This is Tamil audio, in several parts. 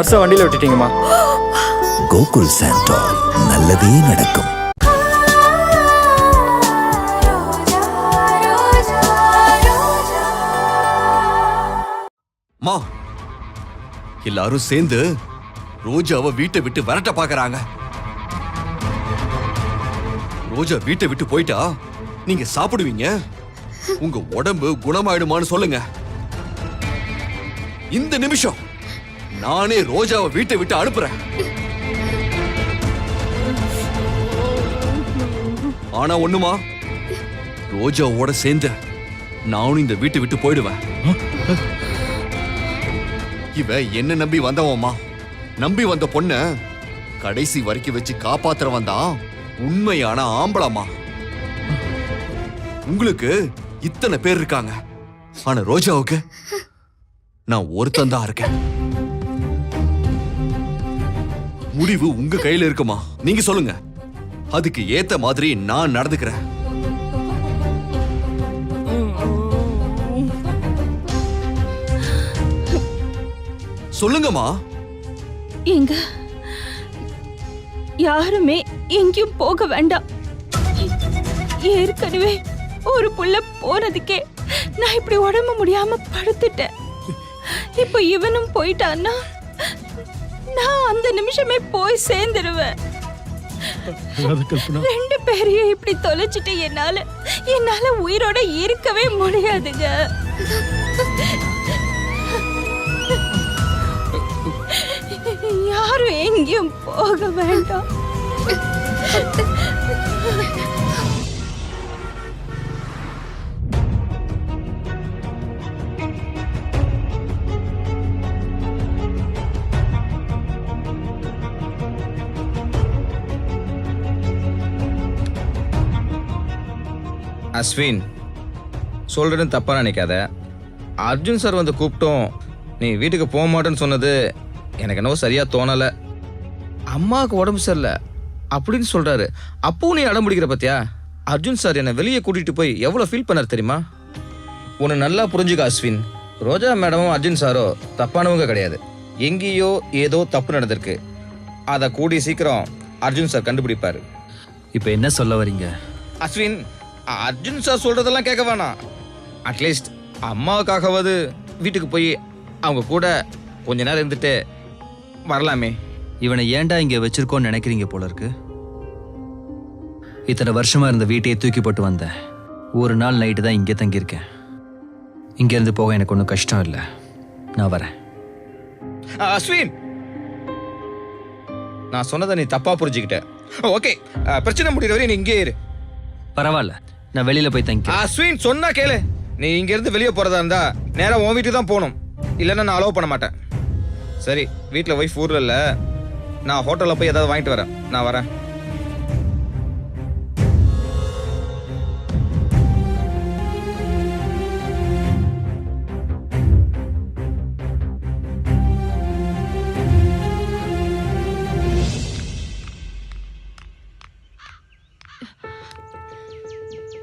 பர்ஸை வண்டியில் விட்டுட்டீங்கம்மா. கோகுல் சாண்டோல், நல்லதே நடக்கும். மா, எல்லாரும் சேர்ந்து ரோஜாவை வீட்டை விட்டு விரட்ட பாக்குறாங்க. ரோஜா வீட்டை விட்டு போயிட்டா நீங்க சாப்பிடுவீங்க, உங்க உடம்பு குணமாயிடுமான்னு சொல்லுங்க. இந்த நிமிஷம் நானே ரோஜாவை வீட்டை விட்டு அனுப்புறேன். ஆனா ஒண்ணுமா, ரோஜாவோட சேர்ந்து நானும் இந்த வீட்டை விட்டு போயிடுவேன். இவ என்ன நம்பி வந்தவம்மா, நம்பி வந்த பொண்ண கடைசி வரைக்கும் வச்சு காப்பாத்துறவன் தான் உண்மையான ஆம்பளம்மா. உங்களுக்கு இத்தனை பேர் இருக்காங்க, ஆனா ரோஜாவுக்கு நான் ஒருத்தன் தான் இருக்கேன். முடிவு உங்க கையில இருக்குமா? நீங்க சொல்லுங்க, அதுக்கு ஏத்த மாதிரி நான் நடந்துக்கிறேன். சொல்லுங்கம்மா. எங்க யாருமே எங்கேயும் போக வேண்டாம். ஏற்கனவே ஒரு புள்ள போனதுக்கே நான் இப்படி உடம்பு முடியாம படுத்துட்டேன். இப்ப இவனும் போயிட்டான்னா நான் அந்த நிமிஷமே போய் சேர்ந்துடுவேன். ரெண்டு பேரையும் இப்படி தொலைச்சிட்டு என்னால உயிரோட இருக்கவே முடியாதுங்க. யாரும் எங்கேயும் போக வேண்டாம். அஸ்வின், சொல்றேன்னு தப்பா நினைக்காத. அர்ஜுன் சார் வந்து கூப்பிட்டோம், நீ வீட்டுக்கு போக மாட்டேன்னு சொன்னது எனக்கு என்னவோ சரியா தோணல. அம்மாவுக்கு உடம்பு சரியில்லை அப்படின்னு சொல்றாரு, அப்பவும் நீ அடம் பிடிக்கிற பத்தியா? அர்ஜுன் சார் என்னை வெளியே கூட்டிட்டு போய் எவ்வளவு ஃபீல் பண்ணார் தெரியுமா? உன்னை நல்லா புரிஞ்சுக்க அஸ்வின், ரோஜா மேடமும் அர்ஜுன் சாரோ தப்பானவங்க கிடையாது. எங்கேயோ ஏதோ தப்பு நடந்திருக்கு, அதை கூடிய சீக்கிரம் அர்ஜுன் சார் கண்டுபிடிப்பாரு. இப்போ என்ன சொல்ல வரீங்க? அஸ்வின், அர்ஜுன் சார் சொல்றதெல்லாம் கேட்க வேணாம். அட்லீஸ்ட் அம்மாவுக்காகவாது வீட்டுக்கு போய் அவங்க கூட கொஞ்ச நேரம் இருந்துட்டு வரலாமே. இவனை ஏன்டா இங்க வச்சிருக்கோன்னு நினைக்கிறீங்க போல இருக்கு. இத்தனை வருஷமா இருந்த வீட்டையே தூக்கி போட்டு வந்தேன். ஒரு நாள் நைட்டு தான் இங்கே தங்கியிருக்கேன். இங்க இருந்து போக எனக்கு ஒன்றும் கஷ்டம் இல்லை, நான் வரேன். அஸ்வின், நான் சொன்னதை நீ தப்பா புரிஞ்சுக்கிட்ட. ஓகே, பிரச்சனை முடிகிற வரை நீ இங்கே இரு. பரவாயில்ல, நான் வெளியில போய் தங்கி. அஸ்வின், சொன்னா கேளு. நீ இங்க இருந்து வெளியே போறதா இருந்தா நேரா உன் வீட்டுக்கு தான் போகணும், இல்லைன்னா நான் அலோவ் பண்ண மாட்டேன். சரி, வீட்டில் ஒய்ஃப் ஊர்ல இல்ல, நான் ஹோட்டலில் போய் ஏதாவது வாங்கிட்டு வரேன். நான் வரேன்.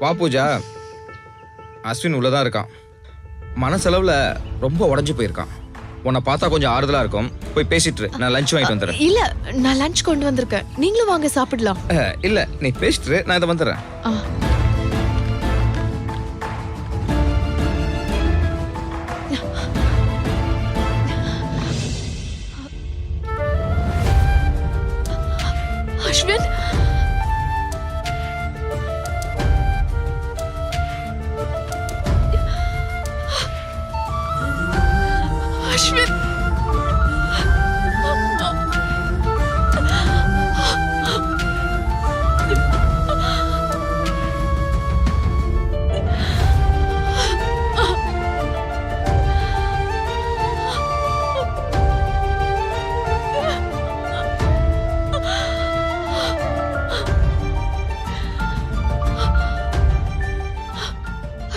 வா பூஜா. அஸ்வின் உள்ளதான் இருக்கான். மனசளவுல ரொம்ப உடஞ்சு போயிருக்கான். உன்னை பார்த்தா கொஞ்சம் ஆறுதலா இருக்கும். போய் பேசிட்டு நான் லஞ்ச் வாங்கிட்டு வந்துடுறேன். இல்ல, நான் லஞ்ச் கொண்டு வந்திருக்கேன், நீங்களும் வாங்க சாப்பிடலாம். இல்ல, நீ பேசிட்டு நான் இதை வந்துடுறேன். அஸ்வின், அஸ்வின்,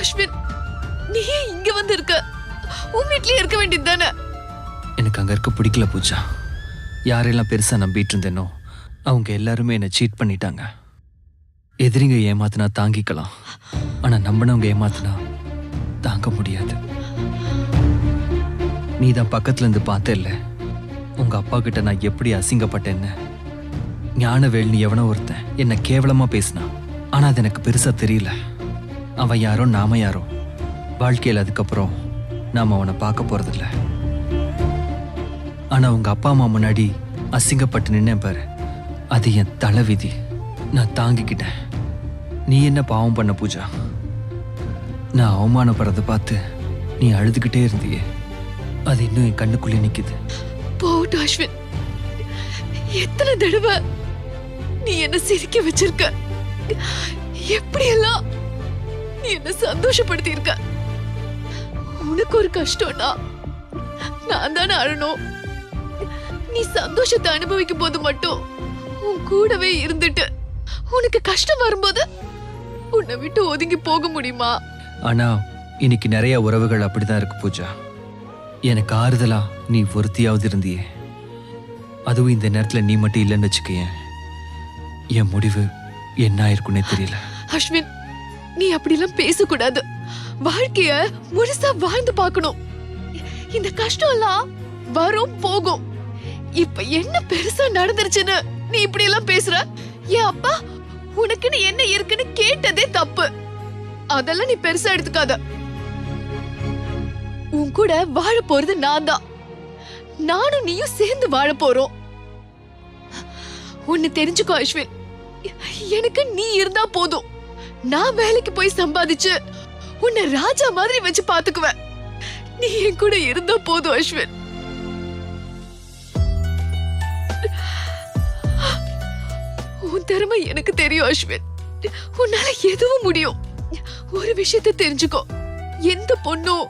அஸ்வின், நீ ஏன் இங்க வந்து இருக்க? உன் வீட்லயே இருக்க வேண்டியது தானே? எனக்கு அங்க இருக்க பிடிக்கல பூஜா. யாரெல்லாம் பெருசா நம்பிட்டு இருந்தேனோ அவங்க எல்லாருமே என்னை சீட் பண்ணிட்டாங்க. எதிரிங்க ஏமாத்தினா தாங்கிக்கலாம், ஆனா நம்பினவங்க ஏமாத்தினா தாங்க முடியாது. நீ தான் பக்கத்துல இருந்து பார்த்த இல்ல, உங்க உங்க அப்பா கிட்ட நான் எப்படி அசிங்கப்பட்டேன்னு. ஞானவேல்னு எவனோ ஒருத்தன் என்ன கேவலமா பேசினான். ஆனா அது எனக்கு பெருசா தெரியல. அவன் யாரோ நாம யாரோ. வாழ்க்கையில் அதுக்கப்புறம் நாம அவனை பார்க்க போறதில்ல. ஆனா உங்க அப்பா அம்மா முன்னாடி அசிங்கப்பட்டு நின்னேன் பாரு, அது என் தலைவிதி. நான் தாங்கிக்கிட்டேன். நீ என்ன பாவம் பண்ண பூஜா? நான் அவமானப்படுறத பார்த்து நீ அழுதுகிட்டே இருந்தியே, அது இன்னும் என் கண்ணுக்குள்ளே நிக்குது. போகட்டும் அஸ்வின். எத்தனை தடவை நீ என்ன சிரிக்க வச்சிருக்க, எப்படியெல்லாம் நீ என்ன சந்தோஷப்படுத்தி இருக்க. உனக்கு ஒரு கஷ்டம்னா நான் தானே அழணும். நீ சந்தோஷத்தை அனுபவிக்கும் போது மட்டும் உன் கூடவே இருந்துட்டு உனக்கு கஷ்டம் வரும்போது உன்னை விட்டு ஒதுங்கி போக முடியுமா? ஆனா இன்னைக்கு நிறைய உறவுகள் அப்படிதான் இருக்கு பூஜா. எனக்கு ஆறுதலா நீ ஒருத்தியாவது இருந்தியே. அதுவும் இந்த நேரத்துல நீ மட்டும் இல்லைன்னு வச்சுக்கேன், என் முடிவு என்ன ஆயிருக்குன்னே தெரியல. அஸ்வின், நீ அப்படிலாம் பேசக்கூடாது. வாழ்க்கைய முழுசா வாழ்ந்து பார்க்கணும். இந்த கஷ்டம் எல்லாம் வரும் போகும். இப்ப என்ன பெருசா நடந்துருச்சுன்னு நீ இப்படி எல்லாம் பேசுற? என் அப்பா உனக்குன்னு என்ன இருக்குன்னு கேட்டதே தப்பு. அதெல்லாம் நீ பெருசா எடுத்துக்காத. உன் கூட வாழ போறது நான் தான். நானும் நீயும் சேர்ந்து வாழ போறோம். ஒன்னு தெரிஞ்சுக்கோ அஸ்வின், எனக்கு நீ இருந்தா போதும். நான் வேலைக்கு போய் சம்பாதிச்சு உன்னை ராஜா மாதிரி வச்சு பாத்துக்குவேன். நீ என் கூட இருந்தா போதும் அஸ்வின். உன் திறமை எனக்கு தெரியும் அஸ்வின். உன்னால எதுவும் முடியும். ஒரு விஷயத்தை தெரிஞ்சுக்கோ, எந்த பொண்ணும்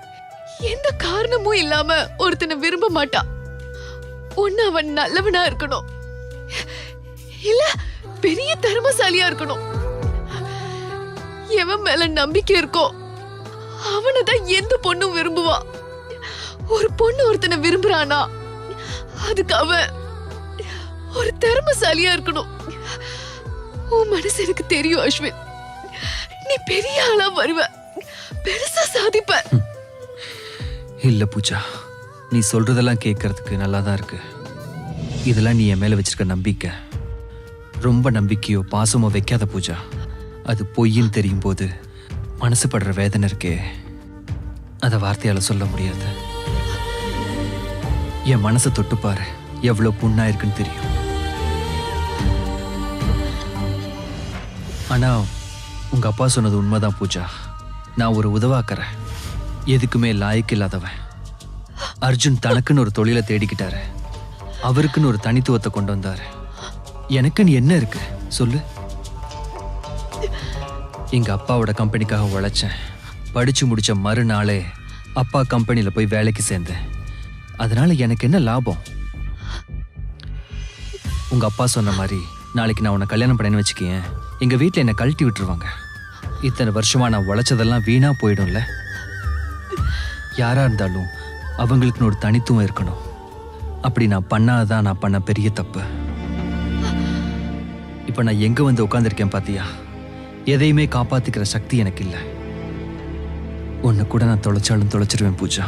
எந்த காரணமும் இல்லாம ஒருத்தனை விரும்ப மாட்டா. ஒன்னு அவன் நல்லவனா இருக்கணும், இல்ல பெரிய திறமைசாலியா இருக்கணும். எவன் மேல நம்பிக்கை இருக்கோ அவனைதான் எந்த பொண்ணும் விரும்புவா. ஒரு பொண்ணு ஒருத்தனை விரும்புறானா அதுக்கு அவன் ஒரு திறமைசாலியா இருக்கணும். உன் மனசு எனக்கு தெரியும் அஸ்வின். நீ பெரிய ஆளா வருவ, பெருசா சாதிப்ப. இல்ல பூஜா, நீ சொல்றதெல்லாம் கேட்கறதுக்கு நல்லா தான் இருக்கு. இதெல்லாம் நீ என் மேல வச்சிருக்க நம்பிக்கை. ரொம்ப நம்பிக்கையோ பாசமோ வைக்காத பூஜா. அது பொய்ன்னு தெரியும் போது மனசு படுற வேதனை இருக்கே, அதை வார்த்தையால சொல்ல முடியாது. என் மனசை தொட்டுப்பாரு, எவ்வளவு புண்ணா இருக்குன்னு தெரியும். ஆனா உங்க அப்பா சொன்னது உண்மைதான் பூஜா. நான் ஒரு உதவாக்கறேன், எதுக்குமே லாய்க்கு இல்லாதவன். அர்ஜுன் தனக்குன்னு ஒரு தொழிலை தேடிக்கிட்டாரு, அவருக்குன்னு ஒரு தனித்துவத்தை கொண்டு வந்தாரு. எனக்குன்னு என்ன இருக்கு சொல்லு? எங்க அப்பாவோட கம்பெனிக்காக உழைச்சேன். படிச்சு முடிச்ச மறுநாளே அப்பா கம்பெனியில போய் வேலைக்கு சேர்ந்தேன். அதனால எனக்கு என்ன லாபம்? உங்க அப்பா சொன்ன மாதிரி நாளைக்கு நான் உன்னை கல்யாணம் பண்ணேன்னு வச்சுக்கேன், எங்க வீட்டில் என்னை கழட்டி விட்டுருவாங்க. இத்தனை வருஷமா நான் உழைச்சதெல்லாம் வீணா போயிடும்ல. யாரா இருந்தாலும் அவங்களுக்குன்னு ஒரு தனித்துவம் இருக்கணும். அப்படி நான் பண்ணாதான் நான் பண்ண பெரிய தப்பு. இப்ப நான் எங்க வந்து உட்காந்துருக்கேன் பாத்தியா? எதையுமே காப்பாத்திக்கிற சக்தி எனக்கு இல்லை. உன்னை கூட நான் தொலைச்சாலும் தொலைச்சிருவேன் பூஜா.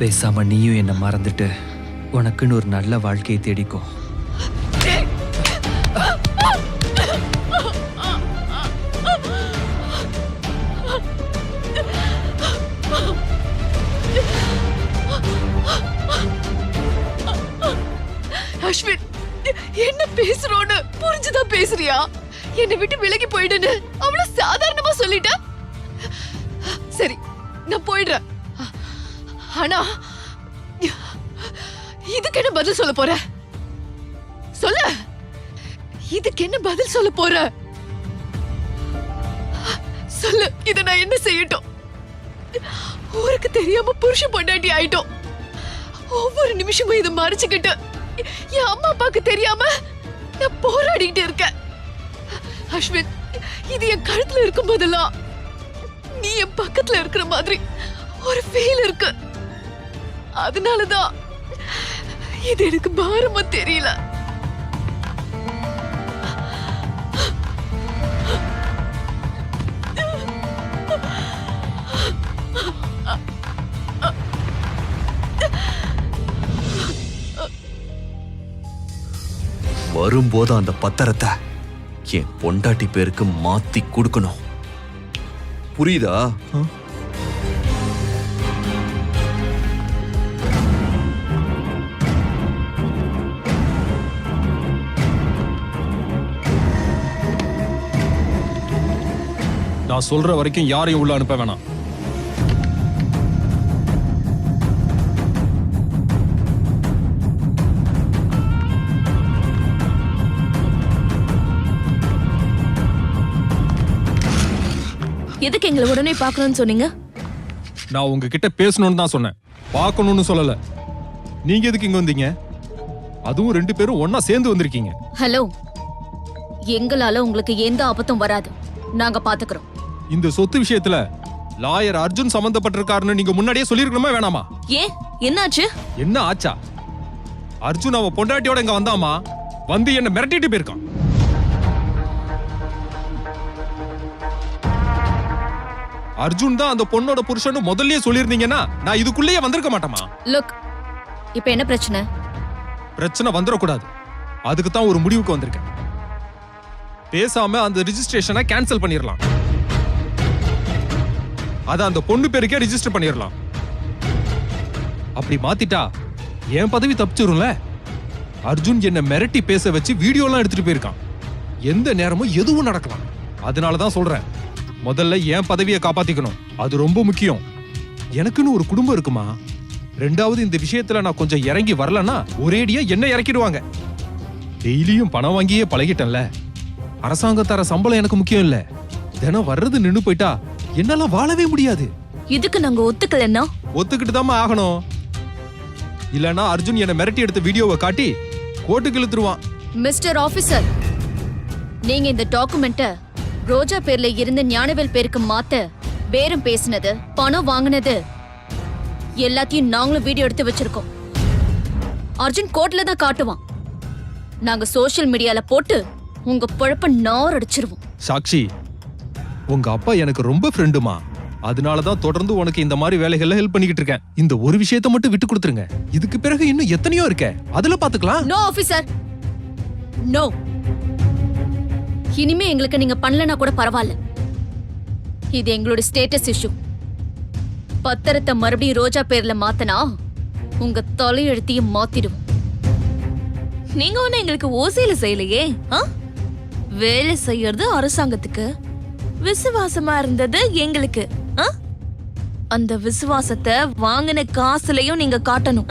பேசாம நீயும் என்னை மறந்துட்டு உனக்குன்னு ஒரு நல்ல வாழ்க்கையை தேடிக்கோ. அஸ்வின், என்ன பேசுறோன்னு புரிஞ்சுதான் பேசுறியா? என்னை விட்டு விலகி போயிடுன்னு அவ்வளவு சாதாரணமா சொல்லிட்ட. சரி, நான் போயிடுறேன். ஆனா இதுக்கு என்ன பதில் சொல்ல போற? சொல்ல, இதுக்கு என்ன பதில் சொல்ல போற? சொல்லு, இத நான் என்ன செய்யட்டும்? ஊருக்கு தெரியாம புருஷன் பொண்டாட்டி ஆயிட்டோம். ஒவ்வொரு நிமிஷமும் இதை மறைச்சுக்கிட்டு என் அம்மா அப்பாக்கு தெரியாம நான் போராடிட்டு இருக்கேன். அஸ்வின், இது என் கழுத்துல இருக்கும் போதெல்லாம் நீ என் பக்கத்துல இருக்கிற மாதிரி ஒரு ஃபீல் இருக்கு. அதனாலதான் இது எனக்கு பாரமா தெரியல. வரும்போது அந்த பத்திரத்தை என் பொண்டாட்டி பேருக்கு மாத்தி கொடுக்கணும். புரியுதா? நான் சொல்ற வரைக்கும் யாரையும் உள்ள அனுப்ப வேணாம். எதுக்கு எங்களை உடனே பார்க்கணும்னு சொன்னீங்க? நான் உங்ககிட்ட பேசணும்னு தான் சொன்னேன், பார்க்கணும்னு சொல்லல. நீங்க எதுக்கு இங்க வந்தீங்க? அதுவும் 2 பேரும் ஒண்ணா சேர்ந்து வந்திருக்கீங்க. ஹலோ, எங்களால உங்களுக்கு எந்த ஆபத்தும் வராது, நாங்க பாத்துக்கிறோம். இந்த சொத்து விஷயத்துல லாயர் அர்ஜுன் சம்பந்தப்பட்டிருக்காருன்னு நீங்க முன்னாடியே சொல்லிருக்கணுமா வேணாமா? ஏன், என்னாச்சு? என்ன ஆச்சா? அர்ஜுன் அவன் பொண்டாட்டியோட இங்க வந்தாமா, வந்து என்ன மிரட்டிட்டு போயிருக்கான். அர்ஜுன் தான் அந்த பொண்ணோட புருஷன்னு முதல்லயே சொல்லியிருந்தீங்கன்னா நான் இதுக்குள்ளேயே வந்திருக்க மாட்டேமா. லுக், இப்ப என்ன பிரச்சனை? பிரச்சனை வந்துடக்கூடாது, அதுக்கு தான் ஒரு முடிவுக்கு வந்திருக்கேன். பேசாம அந்த ரிஜிஸ்ட்ரேஷனை கேன்சல் பண்ணிடலாம். அத அந்த பொண்ணு பேருக்கே ரிஜிஸ்டர் பண்ணிடலாம். அப்படி மாத்திட்டா என் பதவி தப்பிச்சிரும்ல. அர்ஜுன் என்ன மிரட்டி பேச வச்சு வீடியோலாம் எடுத்துட்டு போயிருக்கான். எந்த நேரமும் எதுவும் நடக்கலாம். அதனாலதான் சொல்றேன், முதல்ல என் பதவியை காப்பாத்திக்கணும், அது ரொம்ப முக்கியம். எனக்குன்னு ஒரு குடும்பம் இருக்குமா. ரெண்டாவது, இந்த விஷயத்துல நான் கொஞ்சம் இறங்கி வரலன்னா ஒரேடியா என்ன இறக்கிடுவாங்க. டெய்லியும் பணம் வாங்கியே பழகிட்டேன்ல. அரசாங்கத்தார சம்பளம் எனக்கு முக்கியம் இல்ல. தினம் வர்றது நின்னு போயிட்டா என்னால வாழவே முடியாது. இதுக்கு நாங்க ஒத்துக்கலன்னா? ஒத்துக்கிட்டு தான் ஆகணும். இல்லனா அர்ஜுன் என்ன மிரட்டி எடுத்த வீடியோவை காட்டி கோர்ட்டுக்கு இழுத்துருவான். மிஸ்டர் ஆபீசர், நீங்க இந்த டாக்குமெண்ட்ட ரோஜா பேர்ல இருந்து ஞானவேல் பேருக்கு மாத்த பேரம் பேசினது, பணம் வாங்கினது எல்லாத்தையும் நாங்களும் வீடியோ எடுத்து வச்சிருக்கோம். அர்ஜுன் கோர்ட்ல தான் காட்டுவான். நாங்க சோஷியல் மீடியால போட்டு உங்க பொழப்ப நார் அடிச்சிருவோம். சாக்ஷி, உங்க அப்பா எனக்கு ரொம்ப ஃப்ரெண்டுமா. அதனாலதான் தொடர்ந்து உனக்கு இந்த மாதிரி வேலைகள்ல ஹெல்ப் பண்ணிக்கிட்டு இருக்கேன். இந்த ஒரு விஷயத்தை மட்டும் விட்டு கொடுத்துருங்க. இதுக்கு பிறகு இன்னும் எத்தனையோ இருக்க, அதுல பாத்துக்கலாம். No officer, no. இனிமே எங்களுக்கு நீங்க பண்ணலனா கூட பரவாயில்ல. இது எங்களோட ஸ்டேட்டஸ் இஷ்யூ. பத்திரத்தை மறுபடியும் ரோஜா பேர்ல மாத்தனா உங்க தலையெழுத்தையும் மாத்திடுவோம். நீங்க ஒண்ணு எங்களுக்கு ஓசையில செய்யலையே. வேலை செய்யறது அரசாங்கத்துக்கு, விசுவாசமா இருந்தது எங்களுக்கு. அந்த விசுவாசத்தை வாங்கின காசுலயும் நீங்க காட்டணும்.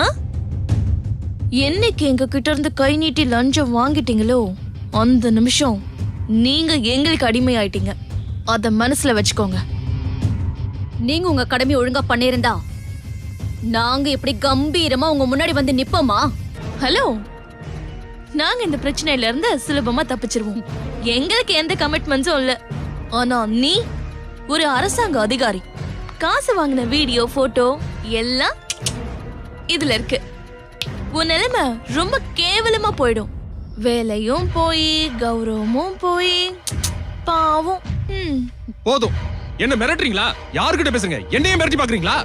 என்னைக்கு எங்க கிட்ட இருந்து கை நீட்டி லஞ்சம் வாங்கிட்டீங்களோ அந்த நிமிஷம் நீங்க எங்களுக்கு அடிமை ஆயிட்டீங்க. அத மனசுல வச்சுக்கோங்க. நீங்க உங்க கடமை ஒழுங்கா பண்ணிருந்தா நாங்க இப்படி கம்பீரமா உங்க முன்னாடி வந்து நிப்போமா? ஹலோ, நாங்க இந்த பிரச்சனையில இருந்து சுலபமா தப்பிச்சிருவோம். எங்களுக்கு எந்த கமிட்மெண்ட்ஸும் இல்ல. ஆனா நீ ஒரு அரசாங்க அதிகாரி. காசு வாங்கின வீடியோ, போட்டோ எல்லாம் இதுல இருக்கு. உன் நிலைமை ரொம்ப கேவலமா போயிடும். வேலையும் போய், கௌரவமும் போய், பாவம். போதும், என்ன மிரட்டுறீங்களா? யாருக்கிட்ட பேசுங்க? என்னையே மிரட்டி பாக்குறீங்களா?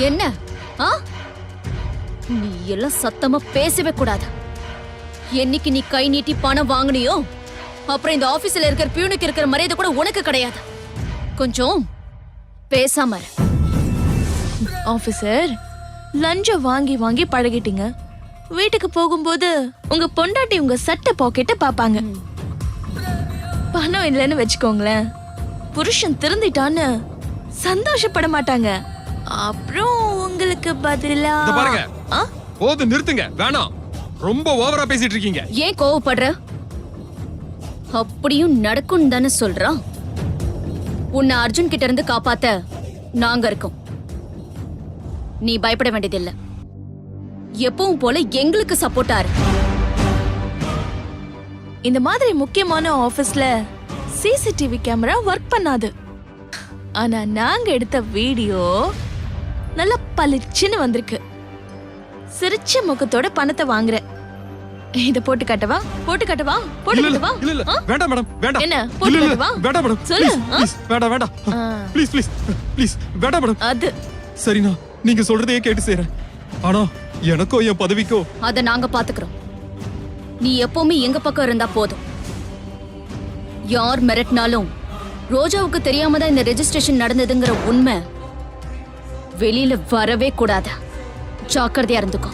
என்ன? நீ எல்லாம் சத்தமா பேசவே கூடாது. என்னைக்கு நீ கை நீட்டி பணம் வாங்கினியோ அப்புறம் இந்த ஆபீஸ்ல இருக்கிற பியூனுக்கு இருக்கிற மரியாதை கூட உனக்கு கிடையாது. கொஞ்சம் பேசாம இரு. ஆபீசர், லஞ்சம் வாங்கி வாங்கி பழகிட்டீங்க. வீட்டுக்கு போகும்போது உங்க பொண்டாட்டி உங்க சட்டை பாக்கெட்ட பாப்பாங்க. பணம் இல்லைன்னு வச்சுக்கோங்களேன், புருஷன் திருந்திட்டான்னு சந்தோஷப்பட மாட்டாங்க. அப்புறம் உங்களுக்கு பதிலா பாருங்க, போது, நிறுத்துங்க, வேணாம். ரொம்ப ஓவரா பேசிட்டு இருக்கீங்க. ஏன் கோவப்படுற? அப்படியும் நடக்கும் தானே சொல்றான். உன்னை அர்ஜுன் கிட்ட இருந்து காப்பாத்த நாங்க இருக்கோம். நீ பயப்பட வேண்டியதில்லை. எப்பவும் போல எங்களுக்கு சப்போர்ட்டா இரு. இந்த மாதிரி முக்கியமான ஆபீஸ்ல சிசிடிவி கேமரா ஒர்க் பண்ணாது. ஆனா நாங்க எடுத்த வீடியோ நல்ல பளிச்சுன்னு வந்திருக்கு. சிரிச்ச முகத்தோட பணத்தை வாங்குற. இத போட்டு காட்டவா? போட்டு காட்டவா? போட்டு காட்டவா? இல்ல இல்ல, வேண்டாம் மேடம், வேண்டாம். என்ன போட்டு காட்டவா? வேண்டாம் மேடம், சொல்லு. ப்ளீஸ், வேண்டாம் வேண்டாம், ப்ளீஸ் ப்ளீஸ் ப்ளீஸ், வேண்டாம் மேடம். அது சரிண்ணா, நீங்க சொல்றதையே கேட்டு செய்றேன். ஆனா எனக்கோ என் பதவிக்கோ அத நாங்க பாத்துக்கிறோம். நீ எப்பவுமே எங்க பக்கம் இருந்தா போதும். யார் மிரட்டினாலும் ரோஜாவுக்கு தெரியாம தான் இந்த ரெஜிஸ்ட்ரேஷன் நடந்ததுங்கிற உண்மை வெளியில வரவே கூடாது. ஜாக்கிரதையா இருந்துக்கோ.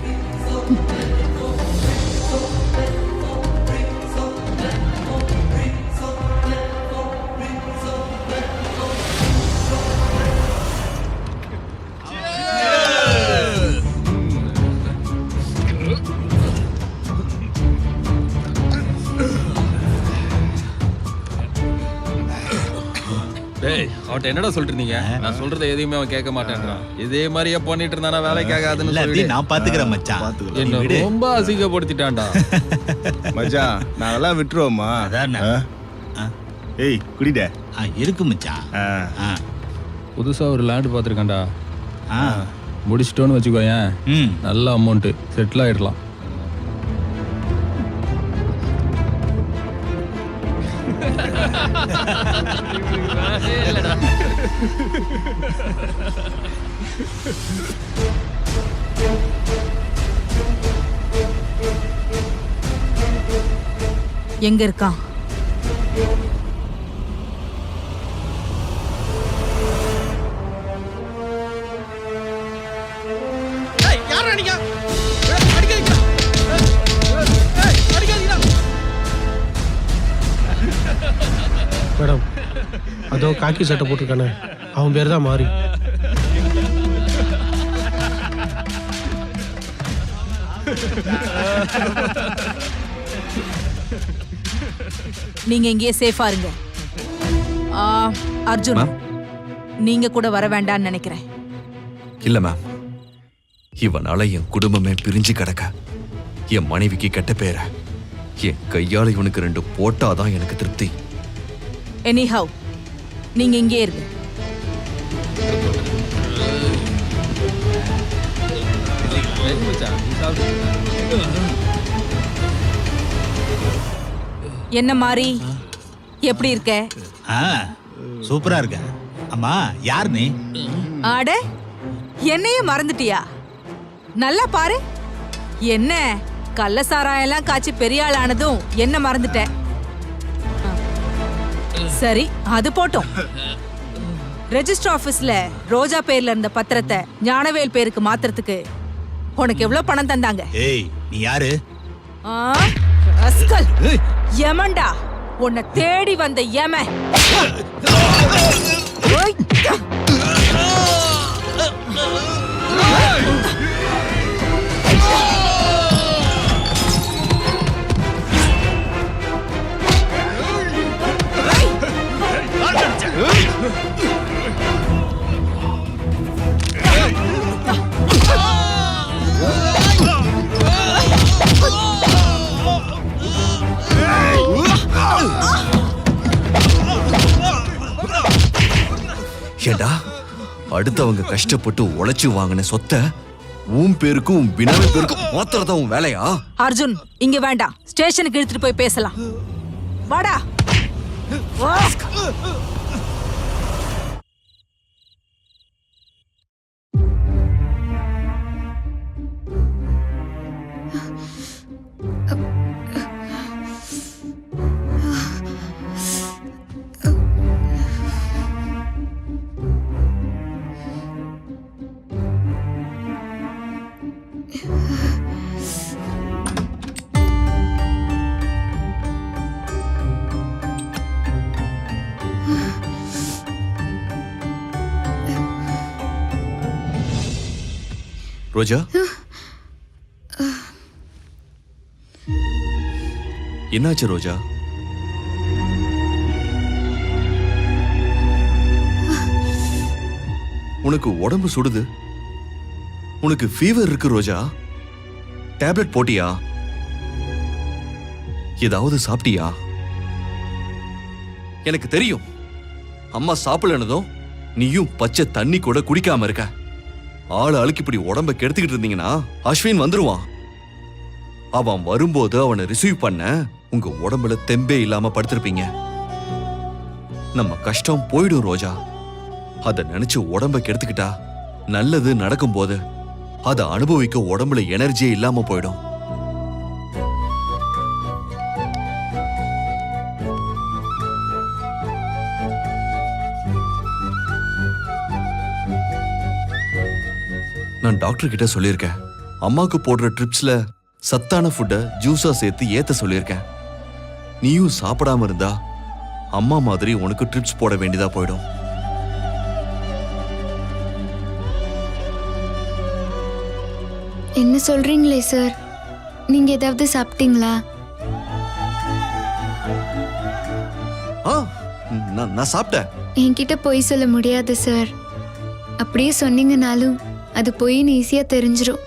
டேய் அவட்ட என்னடா சொல்லிட்டு இருந்தீங்க? நான் சொல்றதை எதையுமே அவன் கேட்க மாட்டேன்றான். இதே மாதிரியே பண்ணிட்டு இருந்தானா வேலைக்கு ஆகாதுன்னு சொல்லி நான் பாத்துக்கிறேன் மச்சான். என்ன ரொம்ப அசிங்கப்படுத்திட்டான்டா. மச்சான் நாங்கெல்லாம் விட்டுருவோமா? அதானே. ஏய் குடிட. இருக்கு மச்சான். புதுசா ஒரு லேண்ட் பாத்துருக்கான்டா. ஆ. முடிச்சிட்டோன்னு வச்சுக்கோயேன், ம். நல்ல அமௌண்ட் செட்டில் ஆயிடலாம். எங்க இருக்கான்? மேடம், அதோ காக்கி சட்டை போட்டிருக்கானே, அவன் பேர் தான் மாறி. நீங்க இங்கேயே சேஃபா இருங்க. அர்ஜுன், நீங்க கூட வர வேண்டாம்னு நினைக்கிறேன். இல்ல மேம், இவனால என் குடும்பமே பிரிஞ்சு கிடக்க, என் மனைவிக்கு கெட்ட பேர, என் கையால இவனுக்கு 2 போட்டாதான் எனக்கு திருப்தி. எனிஹவ், நீங்க இங்கே இருங்க. என்ன மாறி, எப்படி இருக்க? சூப்பரா இருக்க. அம்மா யார் நீ? ஆட, என்னையே மறந்துட்டியா? நல்லா பாரு. என்ன கள்ள சாராயம் எல்லாம் காய்ச்சி பெரிய ஆள் ஆனதும் என்ன மறந்துட்ட? சரி, அது போட்டோம். ரெஜிஸ்டர் ஆபீஸ்ல ரோஜா பேர்ல இருந்த பத்திரத்தை ஞானவேல் பேருக்கு மாத்துறதுக்கு உனக்கு எவ்வளவு பணம் தந்தாங்க? ஏய், நீ யாரு? ரஸ்கல், யமன்டா, உன்னை தேடி வந்த யமன். ஓய். ஏண்டா, அடுத்தவங்க கஷ்டப்பட்டு உழைச்சு வாங்கின சொத்தை உன் பேருக்கும் உன் பினாமி பேருக்கும் மாத்திரதான் உன் வேலையா? அர்ஜுன், இங்க வேண்டாம். ஸ்டேஷனுக்கு இழுத்துட்டு போய் பேசலாம். வாடா. ரோஜா, என்னாச்சு ரோஜா? உனக்கு உடம்பு சுடுது, உனக்கு ஃபீவர் இருக்கு ரோஜா. டேப்லெட் போட்டியா? ஏதாவது சாப்பிட்டியா? எனக்கு தெரியும், அம்மா சாப்பிடலனதும் நீயும் பச்சை தண்ணி கூட குடிக்காம இருக்க. ஆளு ஆளுக்கு இப்படி உடம்ப கெடுத்துக்கிட்டு இருந்தீங்கன்னா அஸ்வின் வந்துருவான். அவன் வரும்போது அவனை ரிசீவ் பண்ண உங்க உடம்புல தெம்பே இல்லாம படுத்திருப்பீங்க. நம்ம கஷ்டம் போயிடும் ரோஜா. அத நினைச்சு உடம்ப கெடுத்துக்கிட்டா நல்லது நடக்கும் போது அதை அனுபவிக்க உடம்புல எனர்ஜியே இல்லாம போயிடும். நான் டாக்டர் கிட்ட சொல்லியிருக்கேன். அம்மாக்கு போடுற ட்ரிப்ஸ்ல சத்தான ஃபுட்டை ஜூஸா சேர்த்து ஏத்த சொல்லியிருக்கேன். நீயும் சாப்பிடாம இருந்தா அம்மா மாதிரி உனக்கு ட்ரிப்ஸ் போட வேண்டியதா போயிடும். என்ன சொல்றீங்களே சார்? நீங்க ஏதாவது சாப்பிட்டீங்களா? நான் சாப்பிட்டேன். என்கிட்ட பொய் சொல்ல முடியாது சார். அப்படியே சொன்னீங்கனாலும் அது பொய்ன்னு ஈஸியா தெரிஞ்சிடும்.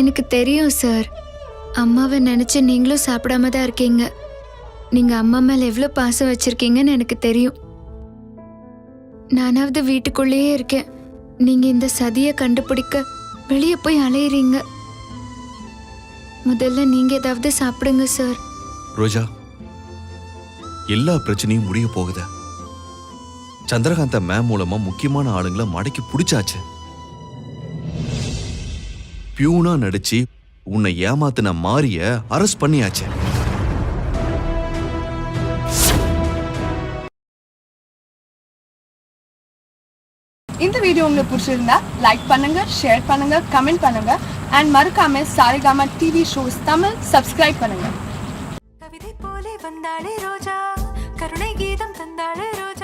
எனக்கு தெரியும் சார். அம்மாவை நினைச்சு நீங்களும் சாப்பிடாம தான் இருக்கீங்க. நீங்க அம்மா மேல எவ்வளவு பாசம் வச்சிருக்கீங்கன்னு எனக்கு தெரியும். நானாவது வீட்டுக்குள்ளேயே இருக்கேன். நீங்க இந்த சதியை கண்டுபிடிக்க வெளியே போய் அலையிறீங்க. முதல்ல நீங்க ஏதாவது சாப்பிடுங்க சார். ரோஜா, எல்லா பிரச்சனையும் முடிய போகுது. சந்திரகாந்த மேம் மூலமா முக்கியமான ஆளுங்களை மடக்கி பிடிச்சாச்சு. பியூனா நடிச்சு உன்னை ஏமாத்தின மாரிய அரெஸ்ட் பண்ணியாச்சு. இந்த வீடியோ உங்களுக்கு பிடிச்சிருந்தா லைக் பண்ணுங்க, ஷேர் பண்ணுங்க, கமெண்ட் பண்ணுங்க அண்ட் மறக்காம Saregama TV shows Tamil subscribe பண்ணுங்க. கவிதை போலே வந்தாளே ரோஜா, கருணை கீதம் தந்தாளே ரோஜா.